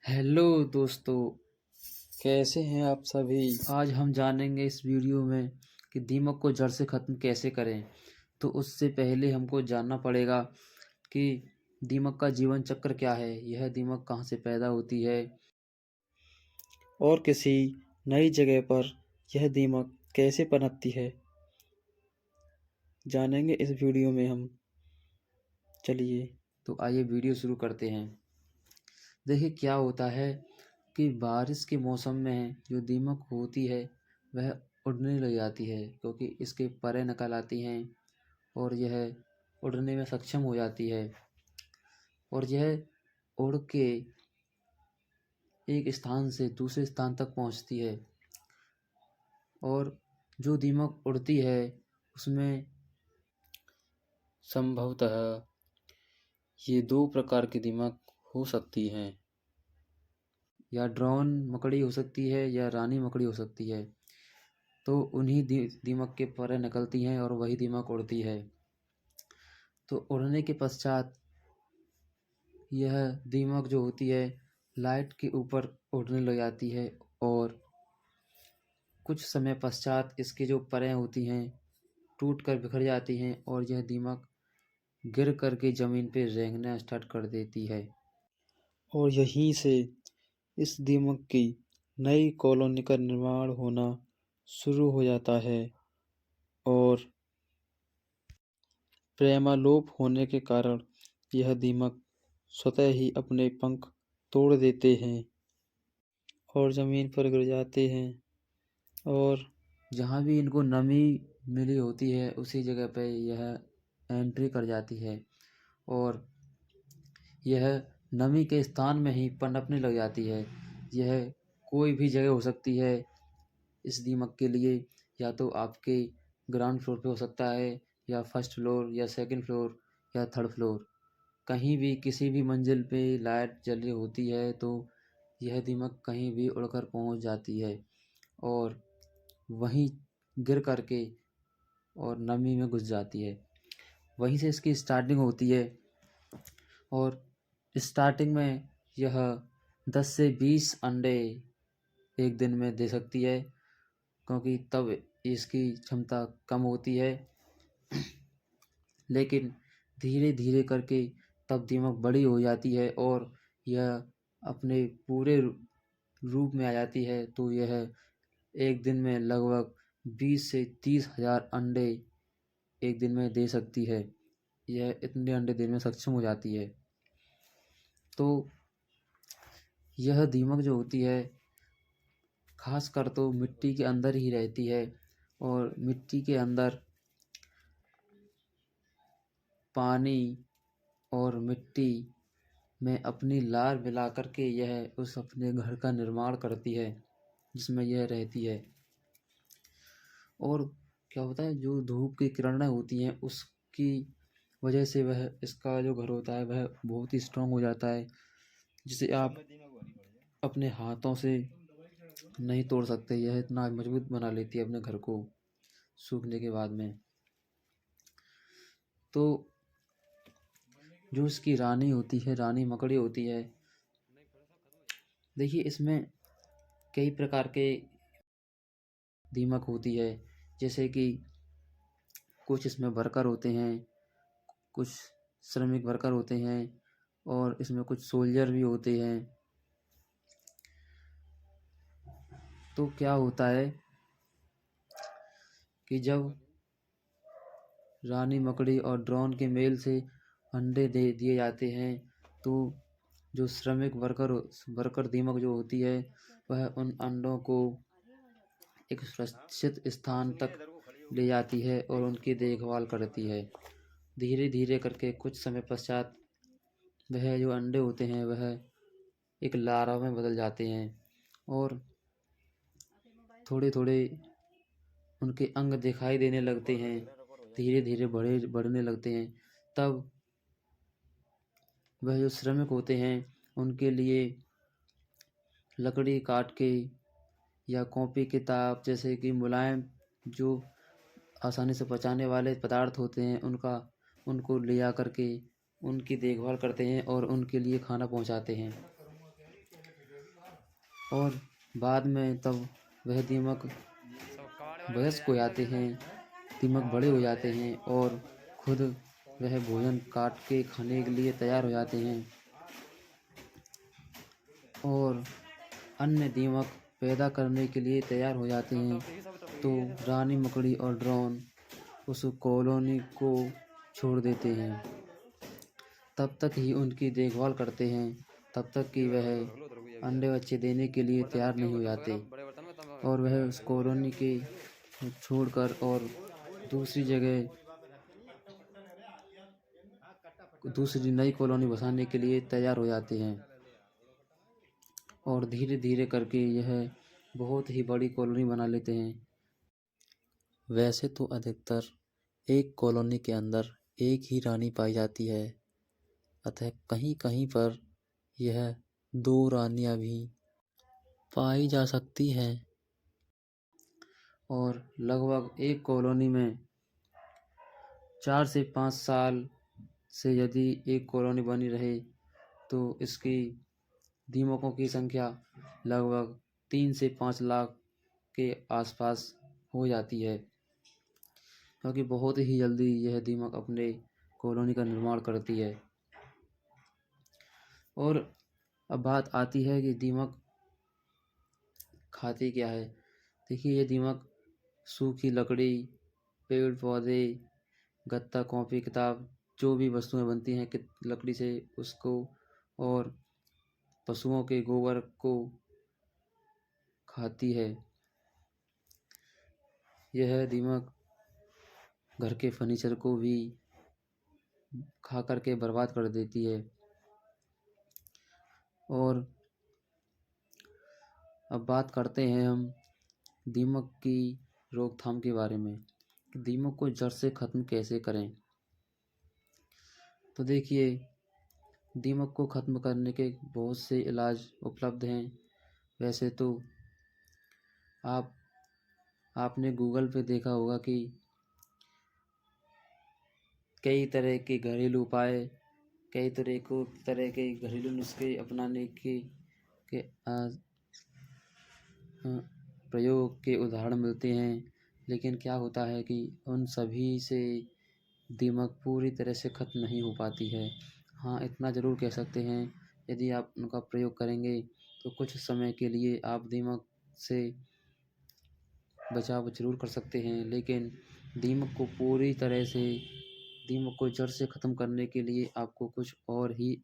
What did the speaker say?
Hello दोस्तों, कैसे हैं आप सभी। आज हम जानेंगे इस वीडियो में कि दीमक को जड़ से ख़त्म कैसे करें। तो उससे पहले हमको जानना पड़ेगा कि दीमक का जीवन चक्र क्या है, यह दीमक कहाँ से पैदा होती है और किसी नई जगह पर यह दीमक कैसे पनपती है, जानेंगे इस वीडियो में हम। चलिए तो आइए वीडियो शुरू करते हैं। देखिए क्या होता है कि बारिश के मौसम में जो दीमक होती है वह उड़ने लग जाती है, क्योंकि इसके परें निकल आती हैं और यह उड़ने में सक्षम हो जाती है और यह उड़ के एक स्थान से दूसरे स्थान तक पहुंचती है। और जो दीमक उड़ती है उसमें संभवतः ये दो प्रकार की दीमक हो सकती हैं, या ड्रोन मकड़ी हो सकती है या रानी मकड़ी हो सकती है। तो उन्हीं दीमक के परें निकलती हैं और वही दीमक उड़ती है। तो उड़ने के पश्चात यह दीमक जो होती है लाइट के ऊपर उड़ने लग जाती है और कुछ समय पश्चात इसकी जो परें होती हैं टूट कर बिखर जाती हैं और यह दीमक गिर कर के ज़मीन पे रेंगना स्टार्ट कर देती है। और यहीं से इस दीमक की नई कॉलोनी का निर्माण होना शुरू हो जाता है और प्रेमालोप होने के कारण यह दीमक स्वतः ही अपने पंख तोड़ देते हैं और ज़मीन पर गिर जाते हैं और जहाँ भी इनको नमी मिली होती है उसी जगह पे यह एंट्री कर जाती है और यह नमी के स्थान में ही पनपने लग जाती है। यह कोई भी जगह हो सकती है इस दीमक के लिए, या तो आपके ग्राउंड फ्लोर पे हो सकता है या फर्स्ट फ्लोर या सेकंड फ्लोर या थर्ड फ्लोर। कहीं भी किसी भी मंजिल पे लाइट जल रही होती है तो यह दीमक कहीं भी उड़कर पहुंच जाती है और वहीं गिर करके और नमी में घुस जाती है। वहीं से इसकी स्टार्टिंग होती है और स्टार्टिंग में यह 10 से 20 अंडे एक दिन में दे सकती है, क्योंकि तब इसकी क्षमता कम होती है। लेकिन धीरे धीरे करके तब दीमक बड़ी हो जाती है और यह अपने पूरे रूप में आ जाती है। तो यह एक दिन में लगभग 20 से 30 हजार अंडे एक दिन में दे सकती है। यह इतने अंडे देने में सक्षम हो जाती है। तो यह दीमक जो होती है खास कर तो मिट्टी के अंदर ही रहती है और मिट्टी के अंदर पानी और मिट्टी में अपनी लार मिला कर के यह उस अपने घर का निर्माण करती है जिसमें यह रहती है। और क्या होता है, जो धूप की किरणें होती हैं उसकी वजह से वह इसका जो घर होता है वह बहुत ही स्ट्रांग हो जाता है, जिसे आप अपने हाथों से नहीं तोड़ सकते। यह इतना मजबूत बना लेती है अपने घर को सूखने के बाद में। तो जो इसकी रानी होती है, रानी मकड़ी होती है, देखिए इसमें कई प्रकार के दीमक होती है। जैसे कि कुछ इसमें वर्कर होते हैं, कुछ श्रमिक वर्कर होते हैं और इसमें कुछ सोल्जर भी होते हैं। तो क्या होता है कि जब रानी मकड़ी और ड्रोन के मेल से अंडे दे दिए जाते हैं तो जो श्रमिक वर्कर दीमक जो होती है वह उन अंडों को एक सुरक्षित स्थान तक ले जाती है और उनकी देखभाल करती है। धीरे धीरे करके कुछ समय पश्चात वह जो अंडे होते हैं वह एक लार्वा में बदल जाते हैं और थोड़े थोड़े उनके अंग दिखाई देने लगते हैं, धीरे धीरे बढ़ने लगते हैं। तब वह जो श्रमिक होते हैं उनके लिए लकड़ी काट के या कॉपी किताब जैसे कि मुलायम जो आसानी से पचाने वाले पदार्थ होते हैं उनको ले जा कर के उनकी देखभाल करते हैं और उनके लिए खाना पहुंचाते हैं। और बाद में तब वह दीमक वयस्क हो जाते हैं, दीमक बड़े हो जाते हैं और खुद वह भोजन काट के खाने के लिए तैयार हो जाते हैं और अन्य दीमक पैदा करने के लिए तैयार हो जाते हैं। तो रानी मकड़ी और ड्रोन उस कॉलोनी को छोड़ देते हैं। तब तक ही उनकी देखभाल करते हैं, तब तक कि वह अंडे बच्चे देने के लिए तैयार नहीं हो जाते और वह उस कॉलोनी के छोड़कर और दूसरी जगह दूसरी नई कॉलोनी बसाने के लिए तैयार हो जाते हैं और धीरे धीरे करके यह बहुत ही बड़ी कॉलोनी बना लेते हैं। वैसे तो अधिकतर एक कॉलोनी के अंदर एक ही रानी पाई जाती है, अतः कहीं कहीं पर यह 2 रानियां भी पाई जा सकती हैं और लगभग एक कॉलोनी में 4 से 5 साल से यदि एक कॉलोनी बनी रहे तो इसकी दीमकों की संख्या लगभग 3 से 5 लाख के आसपास हो जाती है, क्योंकि बहुत ही जल्दी यह दीमक अपने कॉलोनी का निर्माण करती है। और अब बात आती है कि दीमक खाती क्या है। देखिए, ये दीमक सूखी लकड़ी, पेड़ पौधे, गत्ता, कॉपी, किताब, जो भी वस्तुएं बनती हैं लकड़ी से उसको और पशुओं के गोबर को खाती है। यह दीमक घर के फर्नीचर को भी खा करके बर्बाद कर देती है। और अब बात करते हैं हम दीमक की रोकथाम के बारे में कि दीमक को जड़ से ख़त्म कैसे करें। तो देखिए, दीमक को ख़त्म करने के बहुत से इलाज उपलब्ध हैं। वैसे तो आपने गूगल पे देखा होगा कि कई तरह के घरेलू उपाय, कई तरह के घरेलू नुस्खे अपनाने के प्रयोग के उदाहरण मिलते हैं, लेकिन क्या होता है कि उन सभी से दीमक पूरी तरह से ख़त्म नहीं हो पाती है। हाँ, इतना ज़रूर कह सकते हैं, यदि आप उनका प्रयोग करेंगे तो कुछ समय के लिए आप दीमक से बचाव ज़रूर कर सकते हैं, लेकिन दीमक को पूरी तरह से दीमक को जड़ से ख़त्म करने के लिए आपको कुछ और ही